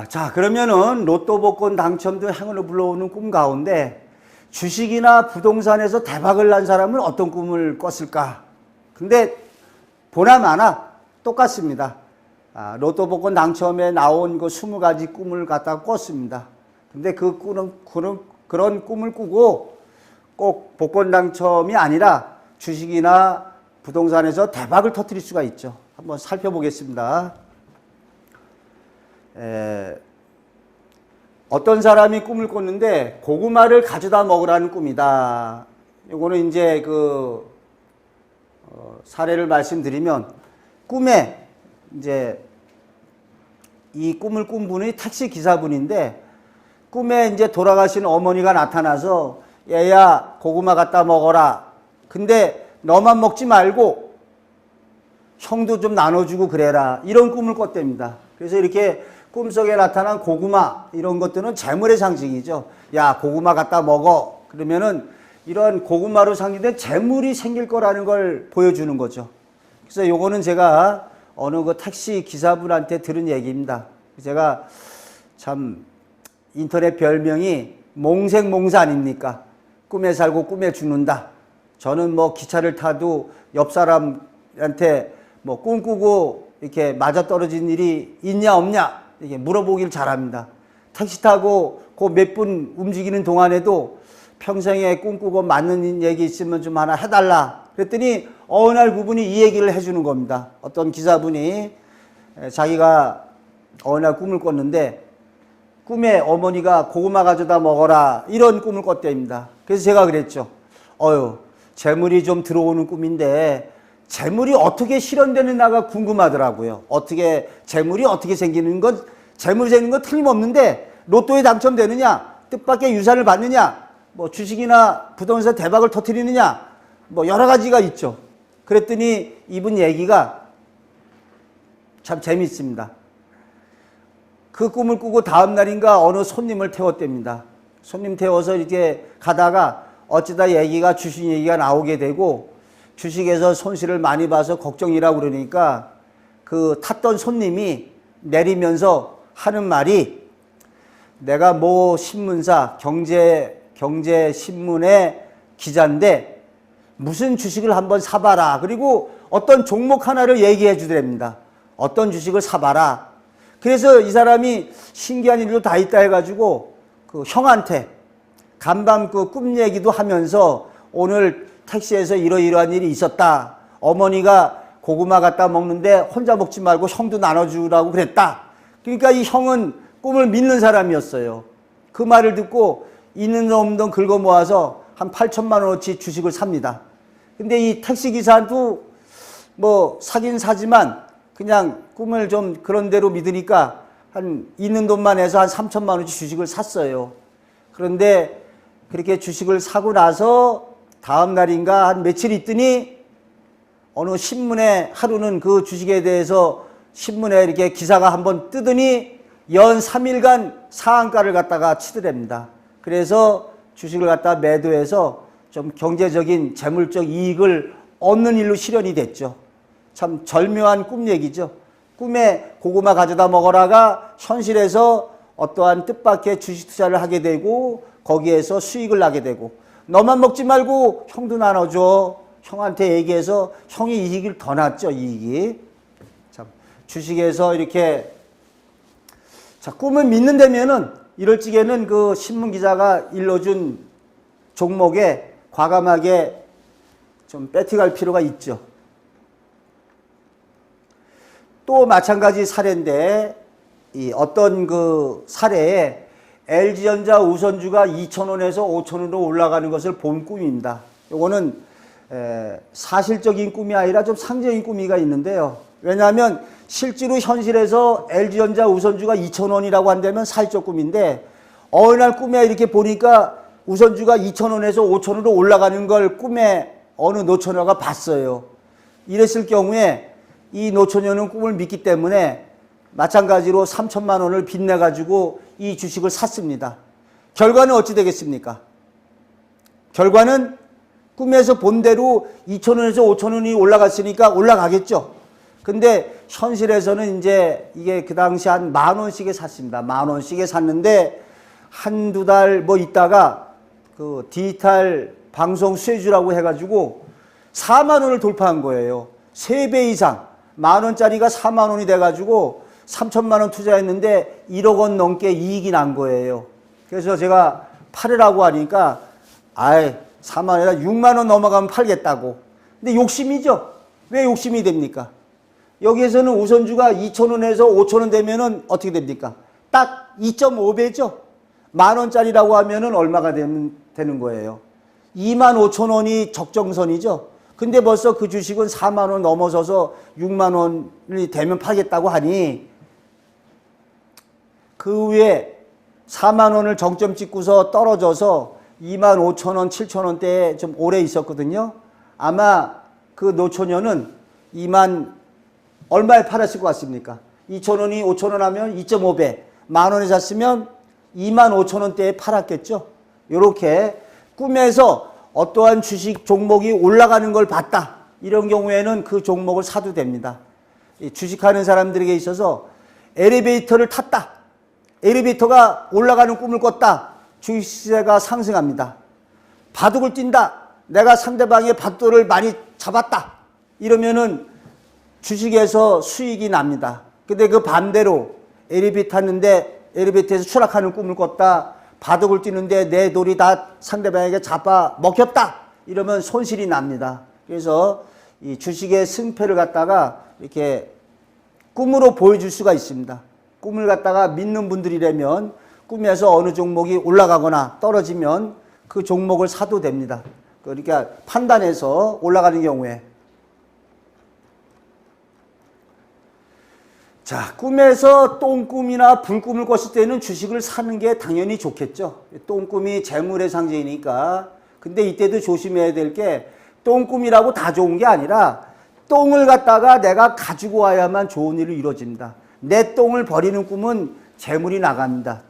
자, 그러면은 로또 복권 당첨도 행운을 불러오는 꿈 가운데 주식이나 부동산에서 대박을 난 사람은 어떤 꿈을 꿨을까? 근데 보나마나 똑같습니다. 로또 복권 당첨에 나온 그 20가지 꿈을 갖다 꿨습니다. 근데 그런 꿈을 꾸고 꼭 복권 당첨이 아니라 주식이나 부동산에서 대박을 터뜨릴 수가 있죠. 한번 살펴보겠습니다. 어떤 사람이 꿈을 꿨는데 고구마를 가져다 먹으라는 꿈이다. 요거는 이제 사례를 말씀드리면 꿈에 이제 이 꿈을 꾼 분이 택시 기사분인데 꿈에 이제 돌아가신 어머니가 나타나서 얘야 고구마 갖다 먹어라. 근데 너만 먹지 말고 형도 좀 나눠주고 그래라. 이런 꿈을 꿨답니다. 그래서 이렇게 꿈속에 나타난 고구마 이런 것들은 재물의 상징이죠. 야 고구마 갖다 먹어. 그러면은 이런 고구마로 상징된 재물이 생길 거라는 걸 보여주는 거죠. 그래서 요거는 제가 어느 그 택시 기사분한테 들은 얘기입니다. 제가 참 인터넷 별명이 몽생몽사 아닙니까? 꿈에 살고 꿈에 죽는다. 저는 뭐 기차를 타도 옆 사람한테 뭐 꿈꾸고 이렇게 맞아떨어진 일이 있냐 없냐 이렇게 물어보길 잘합니다. 택시 타고 그 몇 분 움직이는 동안에도 평생에 꿈꾸고 맞는 얘기 있으면 좀 하나 해달라. 그랬더니 어느 날 그분이 이 얘기를 해주는 겁니다. 어떤 기사분이 자기가 어느 날 꿈을 꿨는데 꿈에 어머니가 고구마 가져다 먹어라 이런 꿈을 꿨답니다. 그래서 제가 그랬죠. 재물이 좀 들어오는 꿈인데 재물이 어떻게 실현되느냐가 궁금하더라고요. 재물이 어떻게 생기는 건 재물이 생기는 건 틀림없는데 로또에 당첨되느냐, 뜻밖의 유산을 받느냐, 뭐 주식이나 부동산 대박을 터뜨리느냐, 뭐 여러 가지가 있죠. 그랬더니 이분 얘기가 참 재밌습니다. 그 꿈을 꾸고 다음 날인가 어느 손님을 태웠답니다. 손님 태워서 이렇게 가다가 어쩌다 주식 얘기가 나오게 되고 주식에서 손실을 많이 봐서 걱정이라고 그러니까 그 탔던 손님이 내리면서 하는 말이 내가 뭐 신문사 경제신문의 기자인데 무슨 주식을 한번 사봐라. 그리고 어떤 종목 하나를 얘기해 주더랍니다. 어떤 주식을 사봐라. 그래서 이 사람이 신기한 일도 다 있다 해가지고 그 형한테 간밤 그 꿈 얘기도 하면서 오늘 택시에서 이러이러한 일이 있었다. 어머니가 고구마 갖다 먹는데 혼자 먹지 말고 형도 나눠주라고 그랬다. 그러니까 이 형은 꿈을 믿는 사람이었어요. 그 말을 듣고 있는 돈 없는 돈 긁어 모아서 한 8천만 원어치 주식을 삽니다. 근데 이 택시기사도 뭐 사긴 사지만 그냥 꿈을 좀 그런 대로 믿으니까 한 있는 돈만 해서 한 3천만 원어치 주식을 샀어요. 그런데 그렇게 주식을 사고 나서 다음 날인가 한 며칠 있더니 어느 신문에 하루는 그 주식에 대해서 신문에 이렇게 기사가 한번 뜨더니 연 3일간 상한가를 갖다가 치더랍니다. 그래서 주식을 갖다 매도해서 좀 경제적인 재물적 이익을 얻는 일로 실현이 됐죠. 참 절묘한 꿈 얘기죠. 꿈에 고구마 가져다 먹어라가 현실에서 어떠한 뜻밖의 주식 투자를 하게 되고 거기에서 수익을 나게 되고 너만 먹지 말고 형도 나눠줘. 형한테 얘기해서 형이 이익을 더 났죠. 이익이. 참 주식에서 이렇게 꿈을 믿는다면은 이럴 적에는 그 신문기자가 일러준 종목에 과감하게 좀 배팅할 필요가 있죠. 또 마찬가지 사례인데 어떤 그 사례에 LG전자 우선주가 2,000원에서 5,000원으로 올라가는 것을 본 꿈입니다. 이거는 사실적인 꿈이 아니라 좀 상징적인 꿈이가 있는데요. 왜냐하면 실제로 현실에서 LG전자 우선주가 2,000원이라고 한다면 사실적 꿈인데 어느 날 꿈에 이렇게 보니까 우선주가 2,000원에서 5,000원으로 올라가는 걸 꿈에 어느 노처녀가 봤어요. 이랬을 경우에 이 노처녀는 꿈을 믿기 때문에 마찬가지로 3천만 원을 빚내가지고 이 주식을 샀습니다. 결과는 어찌 되겠습니까? 결과는 꿈에서 본 대로 2,000원에서 5,000원이 올라갔으니까 올라가겠죠. 근데 현실에서는 이제 이게 그 당시 한 10,000원씩에 샀습니다. 10,000원씩에 샀는데 한두 달 뭐 있다가 그 디지털 방송 수혜주라고 해가지고 4만 원을 돌파한 거예요. 3배 이상. 10,000원짜리가 4만 원이 돼가지고 3천만 원 투자했는데 1억 원 넘게 이익이 난 거예요. 그래서 제가 팔으라고 하니까 4만 원에다 6만 원 넘어가면 팔겠다고. 근데 욕심이죠. 왜 욕심이 됩니까? 여기에서는 우선주가 2,000원에서 5,000원 되면은 어떻게 됩니까? 딱 2.5배죠. 10,000원짜리라고 하면은 얼마가 되는 거예요? 25,000원이 적정선이죠. 근데 벌써 그 주식은 4만 원 넘어서서 6만 원이 되면 팔겠다고 하니 그 후에 4만 원을 정점 찍고서 떨어져서 25,000원, 7,000원대에 좀 오래 있었거든요. 아마 그 노처녀는 2만 얼마에 팔았을 것 같습니까? 2,000원이 5,000원 하면 2.5배. 10,000원에 샀으면 25,000원대에 팔았겠죠. 이렇게 꿈에서 어떠한 주식 종목이 올라가는 걸 봤다. 이런 경우에는 그 종목을 사도 됩니다. 주식하는 사람들에게 있어서 엘리베이터를 탔다. 엘리베이터가 올라가는 꿈을 꿨다. 주식시세가 상승합니다. 바둑을 뛴다. 내가 상대방의 바둑을 많이 잡았다. 이러면은 주식에서 수익이 납니다. 근데 그 반대로 엘리베이터 탔는데 엘리베이터에서 추락하는 꿈을 꿨다. 바둑을 뛰는데 내 돌이 다 상대방에게 잡아 먹혔다. 이러면 손실이 납니다. 그래서 이 주식의 승패를 갖다가 이렇게 꿈으로 보여줄 수가 있습니다. 꿈을 갖다가 믿는 분들이라면 꿈에서 어느 종목이 올라가거나 떨어지면 그 종목을 사도 됩니다. 그러니까 판단해서 올라가는 경우에. 자, 꿈에서 똥꿈이나 불꿈을 꿨을 때는 주식을 사는 게 당연히 좋겠죠. 똥꿈이 재물의 상징이니까. 근데 이때도 조심해야 될 게 똥꿈이라고 다 좋은 게 아니라 똥을 갖다가 내가 가지고 와야만 좋은 일이 이루어집니다. 내 똥을 버리는 꿈은 재물이 나갑니다.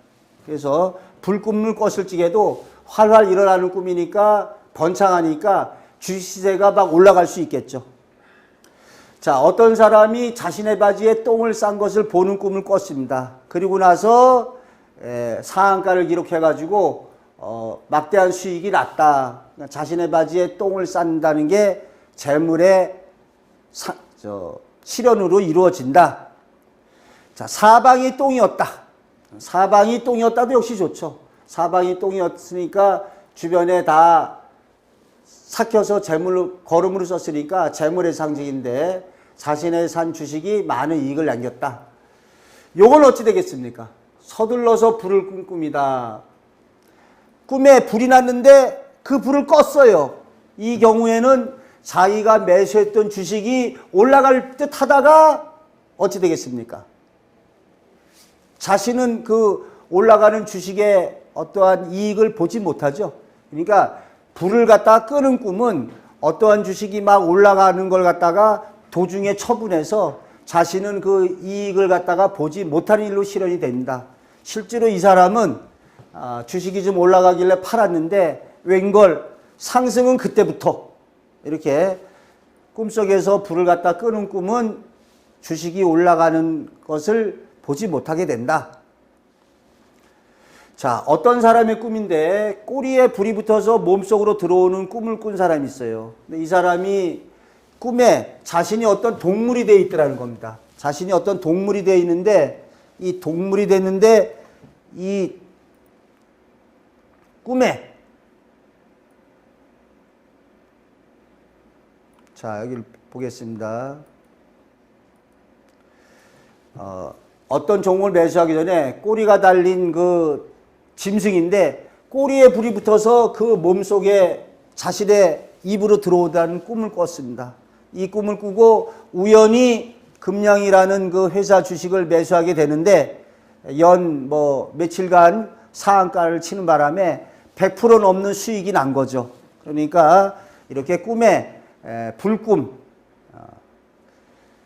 그래서 불꿈을 꿨을 적에도 활활 일어나는 꿈이니까 번창하니까 주식시세가 막 올라갈 수 있겠죠. 자, 어떤 사람이 자신의 바지에 똥을 싼 것을 보는 꿈을 꿨습니다. 그리고 나서 상한가를 기록해가지고 막대한 수익이 났다. 자신의 바지에 똥을 싼다는 게 재물의 실현으로 이루어진다. 자, 사방이 똥이었다. 사방이 똥이었다도 역시 좋죠. 사방이 똥이었으니까 주변에 다 삭혀서 재물로 거름으로 썼으니까 재물의 상징인데 자신의 산 주식이 많은 이익을 남겼다. 요건 어찌 되겠습니까? 서둘러서 불을 꾼 꿈이다. 꿈에 불이 났는데 그 불을 껐어요. 이 경우에는 자기가 매수했던 주식이 올라갈 듯 하다가 어찌 되겠습니까? 자신은 그 올라가는 주식의 어떠한 이익을 보지 못하죠. 그러니까 불을 갖다가 끄는 꿈은 어떠한 주식이 막 올라가는 걸 갖다가 도중에 처분해서 자신은 그 이익을 갖다가 보지 못하는 일로 실현이 됩니다. 실제로 이 사람은 주식이 좀 올라가길래 팔았는데 웬걸 상승은 그때부터 이렇게 꿈속에서 불을 갖다 끄는 꿈은 주식이 올라가는 것을 보지 못하게 된다. 자, 어떤 사람의 꿈인데 꼬리에 불이 붙어서 몸속으로 들어오는 꿈을 꾼 사람이 있어요. 근데 이 사람이 꿈에 자신이 어떤 동물이 되어 있더라는 겁니다. 자신이 어떤 동물이 되어 있는데 이 동물이 됐는데 이 꿈에 자, 여기를 보겠습니다. 어떤 종목을 매수하기 전에 꼬리가 달린 그 짐승인데 꼬리에 불이 붙어서 그 몸속에 자신의 입으로 들어오다는 꿈을 꿨습니다. 이 꿈을 꾸고 우연히 금량이라는 그 회사 주식을 매수하게 되는데 연 며칠간 상한가를 치는 바람에 100% 넘는 수익이 난 거죠. 그러니까 이렇게 꿈에 불꿈,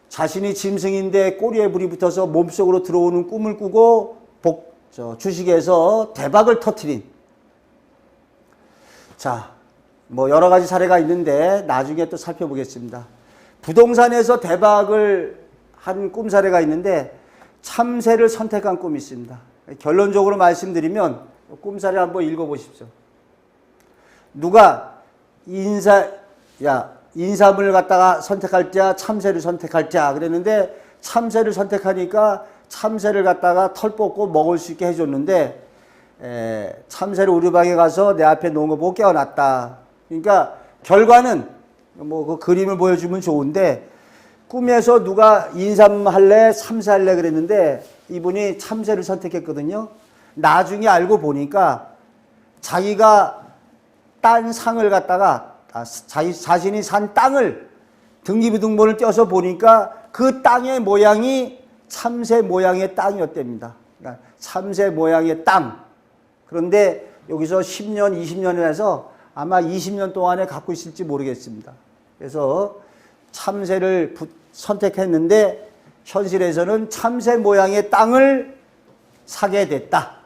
자신이 짐승인데 꼬리에 불이 붙어서 몸속으로 들어오는 꿈을 꾸고 주식에서 대박을 터뜨린. 자, 여러 가지 사례가 있는데 나중에 또 살펴보겠습니다. 부동산에서 대박을 한 꿈 사례가 있는데 참새를 선택한 꿈이 있습니다. 결론적으로 말씀드리면 꿈 사례 한번 읽어보십시오. 누가 인삼을 갖다가 선택할자 참새를 선택할자 그랬는데 참새를 선택하니까 참새를 갖다가 털 뽑고 먹을 수 있게 해줬는데 참새를 우리 방에 가서 내 앞에 놓은 거 보고 깨어났다. 그러니까 결과는 뭐 그 그림을 보여주면 좋은데 꿈에서 누가 인삼 할래 참새 할래 그랬는데 이분이 참새를 선택했거든요. 나중에 알고 보니까 자기가 딴 상을 갖다가 자신이 산 땅을 등기부등본을 떼어서 보니까 그 땅의 모양이 참새 모양의 땅이었답니다. 그러니까 참새 모양의 땅. 그런데 여기서 10년, 20년을 해서 아마 20년 동안에 갖고 있을지 모르겠습니다. 그래서 참새를 선택했는데 현실에서는 참새 모양의 땅을 사게 됐다.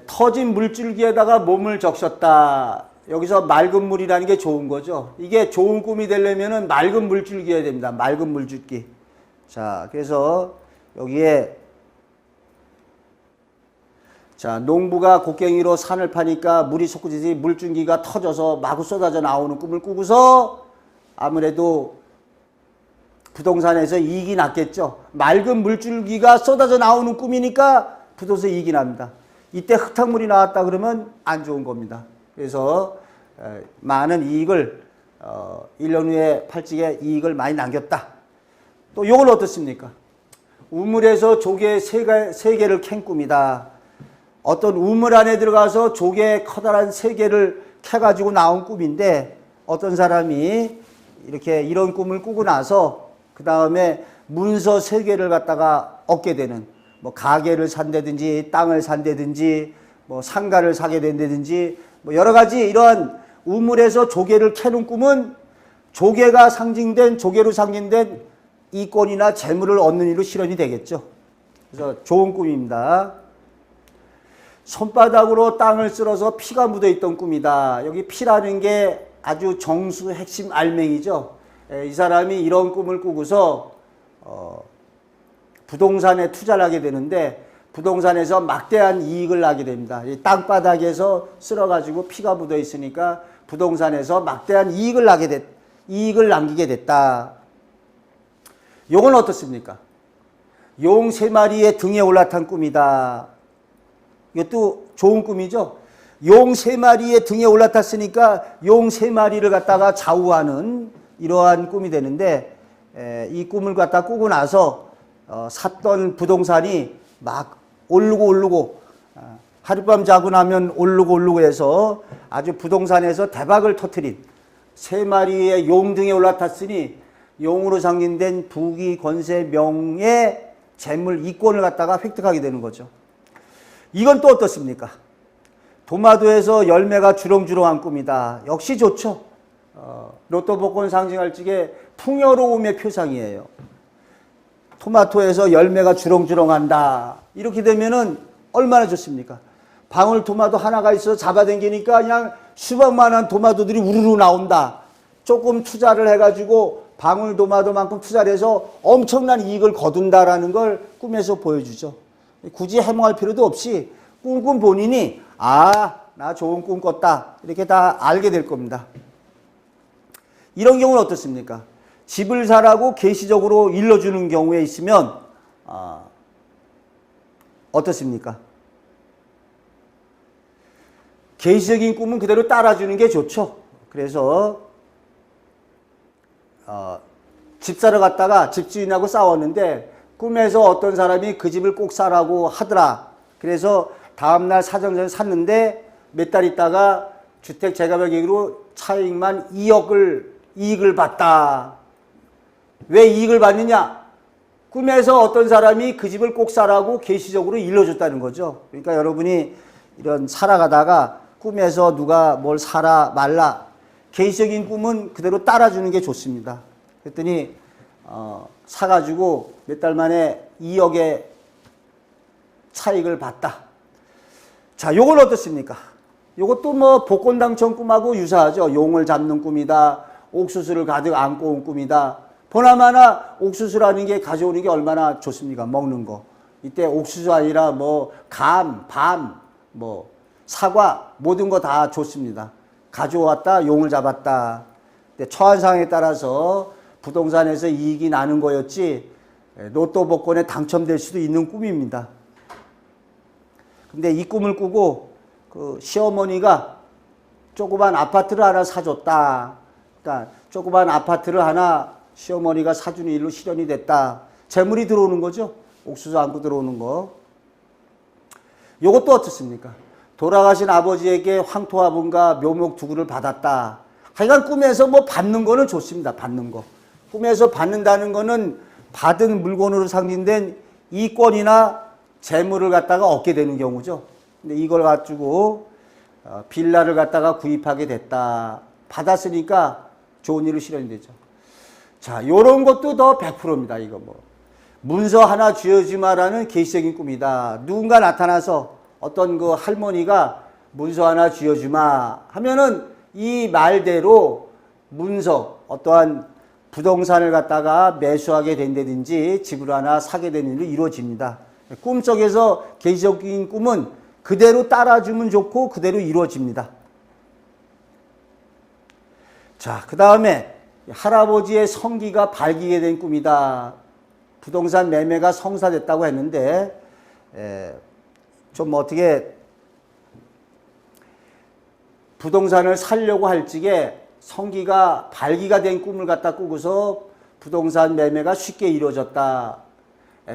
터진 물줄기에다가 몸을 적셨다. 여기서 맑은 물이라는 게 좋은 거죠. 이게 좋은 꿈이 되려면 맑은 물줄기여야 됩니다. 맑은 물줄기. 자, 그래서 여기에 자, 농부가 곡괭이로 산을 파니까 물이 솟구치지 물줄기가 터져서 마구 쏟아져 나오는 꿈을 꾸고서 아무래도 부동산에서 이익이 났겠죠. 맑은 물줄기가 쏟아져 나오는 꿈이니까 부동산 이익이 납니다. 이때 흙탕물이 나왔다 그러면 안 좋은 겁니다. 그래서 많은 이익을 1년 후에 팔찌에 이익을 많이 남겼다. 또 이건 어떻습니까? 우물에서 조개 3개를 캔 꿈이다. 어떤 우물 안에 들어가서 조개 커다란 3개를 캐가지고 나온 꿈인데 어떤 사람이 이렇게 이런 꿈을 꾸고 나서 그 다음에 문서 3개를 갖다가 얻게 되는 뭐 가게를 산다든지 땅을 산다든지 뭐 상가를 사게 된다든지 뭐 여러 가지 이러한 우물에서 조개를 캐는 꿈은 조개가 상징된 조개로 상징된 이권이나 재물을 얻는 일로 실현이 되겠죠. 그래서 좋은 꿈입니다. 손바닥으로 땅을 쓸어서 피가 묻어 있던 꿈이다. 여기 피라는 게 아주 정수 핵심 알맹이죠. 이 사람이 이런 꿈을 꾸고서 부동산에 투자를 하게 되는데 부동산에서 막대한 이익을 나게 됩니다. 이 땅바닥에서 쓸어가지고 피가 묻어 있으니까 부동산에서 막대한 이익을 남기게 됐다. 요건 어떻습니까? 용 3마리의 등에 올라탄 꿈이다. 이것도 좋은 꿈이죠. 용 3마리의 등에 올라탔으니까 용 3마리를 갖다가 좌우하는 이러한 꿈이 되는데 이 꿈을 갖다 꾸고 나서 샀던 부동산이 막 오르고 하룻밤 자고 나면 오르고 해서 아주 부동산에서 대박을 터뜨린 3마리의 용 등에 올라탔으니 용으로 상징된 부귀 권세 명예 재물 이권을 갖다가 획득하게 되는 거죠. 이건 또 어떻습니까? 도마도에서 열매가 주렁주렁한 꿈이다. 역시 좋죠. 로또 복권 상징할 적에 풍요로움의 표상이에요. 토마토에서 열매가 주렁주렁한다. 이렇게 되면은 얼마나 좋습니까? 방울토마토 하나가 있어서 잡아당기니까 그냥 수백만원 토마토들이 우르르 나온다. 조금 투자를 해가지고 방울토마토만큼 투자를 해서 엄청난 이익을 거둔다라는 걸 꿈에서 보여주죠. 굳이 해몽할 필요도 없이 꿈꾼 본인이 나 좋은 꿈 꿨다. 이렇게 다 알게 될 겁니다. 이런 경우는 어떻습니까? 집을 사라고 계시적으로 일러주는 경우에 있으면 어떻습니까? 계시적인 꿈은 그대로 따라주는 게 좋죠. 그래서 집 사러 갔다가 집주인하고 싸웠는데 꿈에서 어떤 사람이 그 집을 꼭 사라고 하더라. 그래서 다음날 사정전을 샀는데 몇 달 있다가 주택 재개발 계획으로 차익만 2억을 이익을 봤다. 왜 이익을 받느냐? 꿈에서 어떤 사람이 그 집을 꼭 사라고 계시적으로 일러줬다는 거죠. 그러니까 여러분이 이런 살아가다가 꿈에서 누가 뭘 사라 말라 계시적인 꿈은 그대로 따라주는 게 좋습니다. 그랬더니 사가지고 몇 달 만에 2억의 차익을 봤다. 자, 요건 어떻습니까? 요것도 뭐 복권 당첨 꿈하고 유사하죠. 용을 잡는 꿈이다. 옥수수를 가득 안고 온 꿈이다. 보나마나 옥수수라는 게 가져오는 게 얼마나 좋습니까? 먹는 거. 이때 옥수수 아니라 뭐 감, 밤, 뭐 사과 모든 거 다 좋습니다. 가져왔다, 용을 잡았다. 근데 처한 상황에 따라서 부동산에서 이익이 나는 거였지 로또 복권에 당첨될 수도 있는 꿈입니다. 근데 이 꿈을 꾸고 그 시어머니가 조그만 아파트를 하나 사줬다. 그러니까 조그만 아파트를 하나 시어머니가 사주는 일로 실현이 됐다. 재물이 들어오는 거죠. 옥수수 안고 들어오는 거. 요것도 어떻습니까? 돌아가신 아버지에게 황토화분과 묘목두구를 받았다. 하여간 꿈에서 뭐 받는 거는 좋습니다. 받는 거. 꿈에서 받는다는 거는 받은 물건으로 상징된 이권이나 재물을 갖다가 얻게 되는 경우죠. 근데 이걸 가지고 빌라를 갖다가 구입하게 됐다. 받았으니까 좋은 일로 실현이 되죠. 자, 요런 것도 더 100%입니다. 이거 뭐. 문서 하나 쥐어주마라는 계시적인 꿈이다. 누군가 나타나서 어떤 그 할머니가 문서 하나 쥐어주마 하면은 이 말대로 문서, 어떠한 부동산을 갖다가 매수하게 된다든지 집을 하나 사게 되는 일이 이루어집니다. 꿈속에서 계시적인 꿈은 그대로 따라주면 좋고 그대로 이루어집니다. 자, 그 다음에 할아버지의 성기가 발기게 된 꿈이다. 부동산 매매가 성사됐다고 했는데 좀 어떻게 부동산을 살려고 할 적에 성기가 발기가 된 꿈을 갖다 꾸고서 부동산 매매가 쉽게 이루어졌다.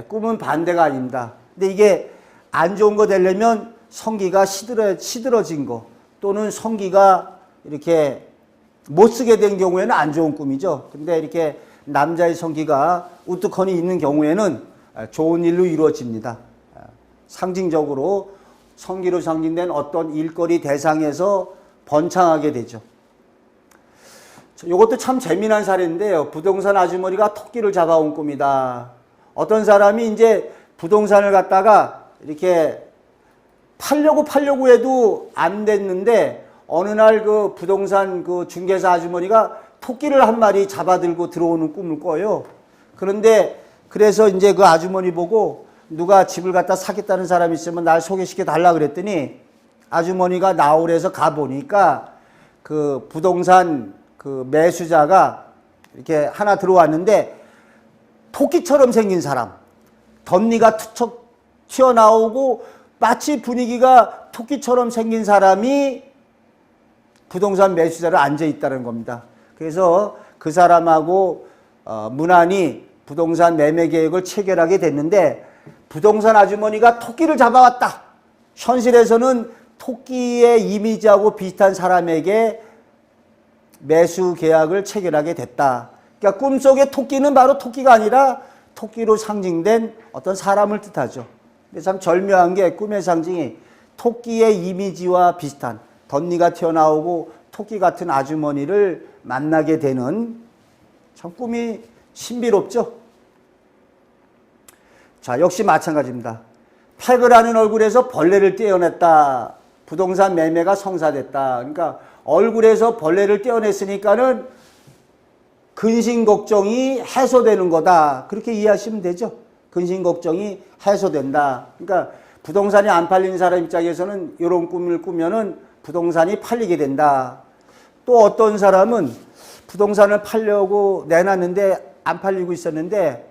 꿈은 반대가 아닙니다. 근데 이게 안 좋은 거 되려면 성기가 시들어진 거 또는 성기가 이렇게 못 쓰게 된 경우에는 안 좋은 꿈이죠. 근데 이렇게 남자의 성기가 우뚝하니 있는 경우에는 좋은 일로 이루어집니다. 상징적으로 성기로 상징된 어떤 일거리 대상에서 번창하게 되죠. 이것도 참 재미난 사례인데요. 부동산 아주머니가 토끼를 잡아온 꿈이다. 어떤 사람이 이제 부동산을 갖다가 이렇게 팔려고 해도 안 됐는데 어느 날 그 부동산 그 중개사 아주머니가 토끼를 한 마리 잡아들고 들어오는 꿈을 꿔요. 그런데 그래서 이제 그 아주머니 보고 누가 집을 갖다 사겠다는 사람이 있으면 날 소개시켜 달라 그랬더니 아주머니가 나오래서 가보니까 그 부동산 그 매수자가 이렇게 하나 들어왔는데 토끼처럼 생긴 사람, 덧니가 툭툭 튀어나오고 마치 분위기가 토끼처럼 생긴 사람이 부동산 매수자로 앉아 있다는 겁니다. 그래서 그 사람하고 무난히 부동산 매매 계획을 체결하게 됐는데 부동산 아주머니가 토끼를 잡아왔다. 현실에서는 토끼의 이미지하고 비슷한 사람에게 매수 계약을 체결하게 됐다. 그러니까 꿈속의 토끼는 바로 토끼가 아니라 토끼로 상징된 어떤 사람을 뜻하죠. 근데 참 절묘한 게 꿈의 상징이 토끼의 이미지와 비슷한 덧니가 튀어나오고 토끼 같은 아주머니를 만나게 되는 참 꿈이 신비롭죠. 자, 역시 마찬가지입니다. 팩을 하는 얼굴에서 벌레를 떼어냈다. 부동산 매매가 성사됐다. 그러니까 얼굴에서 벌레를 떼어냈으니까는 근심 걱정이 해소되는 거다. 그렇게 이해하시면 되죠. 근심 걱정이 해소된다. 그러니까 부동산이 안 팔린 사람 입장에서는 이런 꿈을 꾸면은 부동산이 팔리게 된다. 또 어떤 사람은 부동산을 팔려고 내놨는데 안 팔리고 있었는데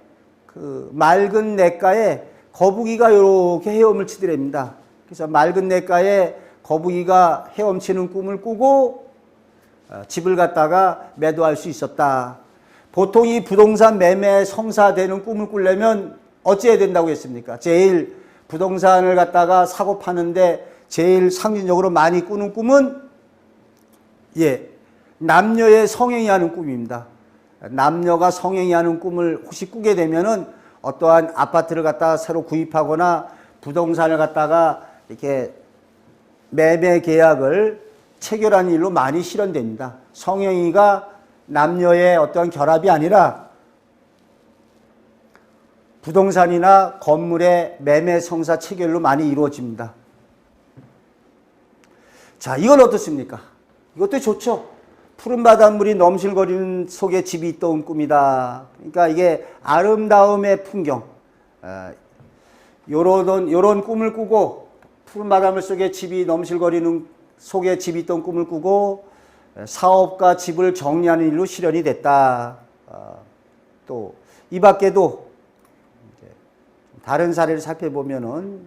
그 맑은 냇가에 거북이가 이렇게 헤엄을 치더랍니다. 그래서 맑은 냇가에 거북이가 헤엄치는 꿈을 꾸고 집을 갖다가 매도할 수 있었다. 보통 이 부동산 매매 성사되는 꿈을 꾸려면 어찌해야 된다고 했습니까? 제일 부동산을 갖다가 사고 파는데 제일 상징적으로 많이 꾸는 꿈은 남녀의 성행위 하는 꿈입니다. 남녀가 성행위 하는 꿈을 혹시 꾸게 되면은 어떠한 아파트를 갖다가 새로 구입하거나 부동산을 갖다가 이렇게 매매 계약을 체결하는 일로 많이 실현됩니다. 성행위가 남녀의 어떤 결합이 아니라 부동산이나 건물의 매매 성사 체결로 많이 이루어집니다. 자, 이건 어떻습니까? 이것도 좋죠. 푸른 바닷물이 넘실거리는 속에 집이 있던 꿈이다. 그러니까 이게 아름다움의 풍경. 요런 꿈을 꾸고 푸른 바닷물 속에 집이 넘실거리는 속에 집이 있던 꿈을 꾸고 사업과 집을 정리하는 일로 실현이 됐다. 또 이 밖에도 다른 사례를 살펴보면은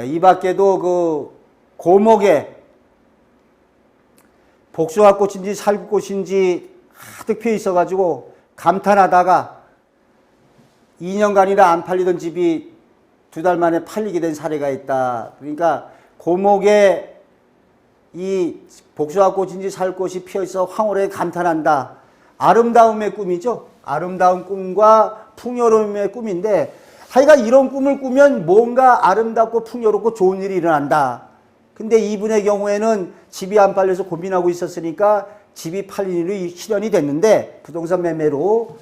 이 밖에도 그 고목에 복숭아 꽃인지 살구꽃인지 가득 피어 있어가지고 감탄하다가 2년간이나 안 팔리던 집이 2달 만에 팔리게 된 사례가 있다. 그러니까 고목에 이 복숭아 꽃인지 살구꽃이 피어 있어 황홀하게 감탄한다. 아름다움의 꿈이죠. 아름다운 꿈과 풍요로움의 꿈인데 하여간 이런 꿈을 꾸면 뭔가 아름답고 풍요롭고 좋은 일이 일어난다. 근데 이분의 경우에는 집이 안 팔려서 고민하고 있었으니까 집이 팔린 일이 실현이 됐는데 부동산 매매로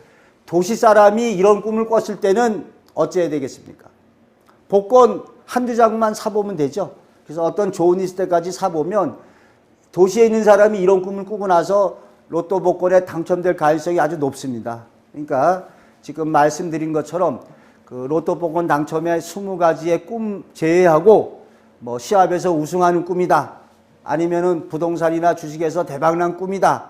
도시 사람이 이런 꿈을 꿨을 때는 어찌해야 되겠습니까? 복권 한두 장만 사보면 되죠. 그래서 어떤 좋은 일 있을 때까지 사보면 도시에 있는 사람이 이런 꿈을 꾸고 나서 로또 복권에 당첨될 가능성이 아주 높습니다. 그러니까 지금 말씀드린 것처럼 그 로또 복권 당첨의 20가지의 꿈 제외하고 뭐 시합에서 우승하는 꿈이다. 아니면은 부동산이나 주식에서 대박난 꿈이다.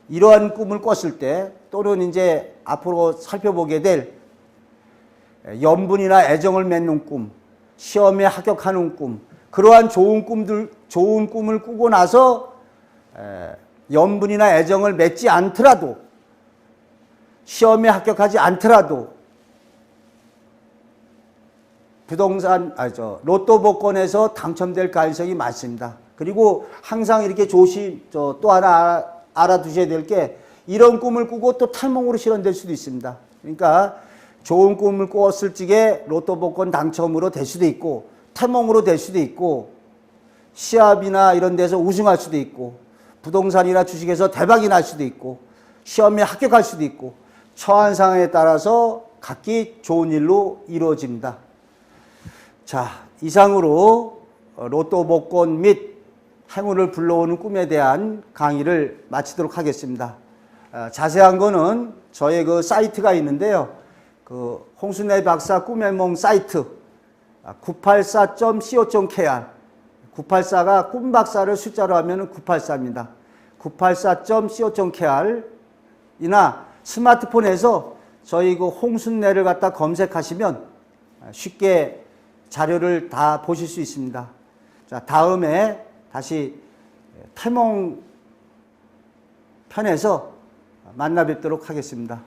이러한 꿈을 꿨을 때 또는 이제 앞으로 살펴보게 될 연분이나 애정을 맺는 꿈, 시험에 합격하는 꿈, 그러한 좋은 꿈을 꾸고 나서 연분이나 애정을 맺지 않더라도 시험에 합격하지 않더라도 로또 복권에서 당첨될 가능성이 많습니다. 그리고 항상 이렇게 또 하나 알아두셔야 될 게 이런 꿈을 꾸고 또 탈몽으로 실현될 수도 있습니다. 그러니까 좋은 꿈을 꿨을 적에 로또 복권 당첨으로 될 수도 있고 탈몽으로 될 수도 있고 시합이나 이런 데서 우승할 수도 있고 부동산이나 주식에서 대박이 날 수도 있고 시험에 합격할 수도 있고 처한 상황에 따라서 각기 좋은 일로 이루어집니다. 자, 이상으로 로또 복권 및 행운을 불러오는 꿈에 대한 강의를 마치도록 하겠습니다. 자세한 거는 저의 그 사이트가 있는데요. 그 홍순래 박사 꿈의 몽 사이트 984.co.kr 984가 꿈 박사를 숫자로 하면 984입니다. 984.co.kr 이나 스마트폰에서 저희 그 홍순래를 갖다 검색하시면 쉽게 자료를 다 보실 수 있습니다. 자, 다음에 다시 태몽 편에서 만나 뵙도록 하겠습니다.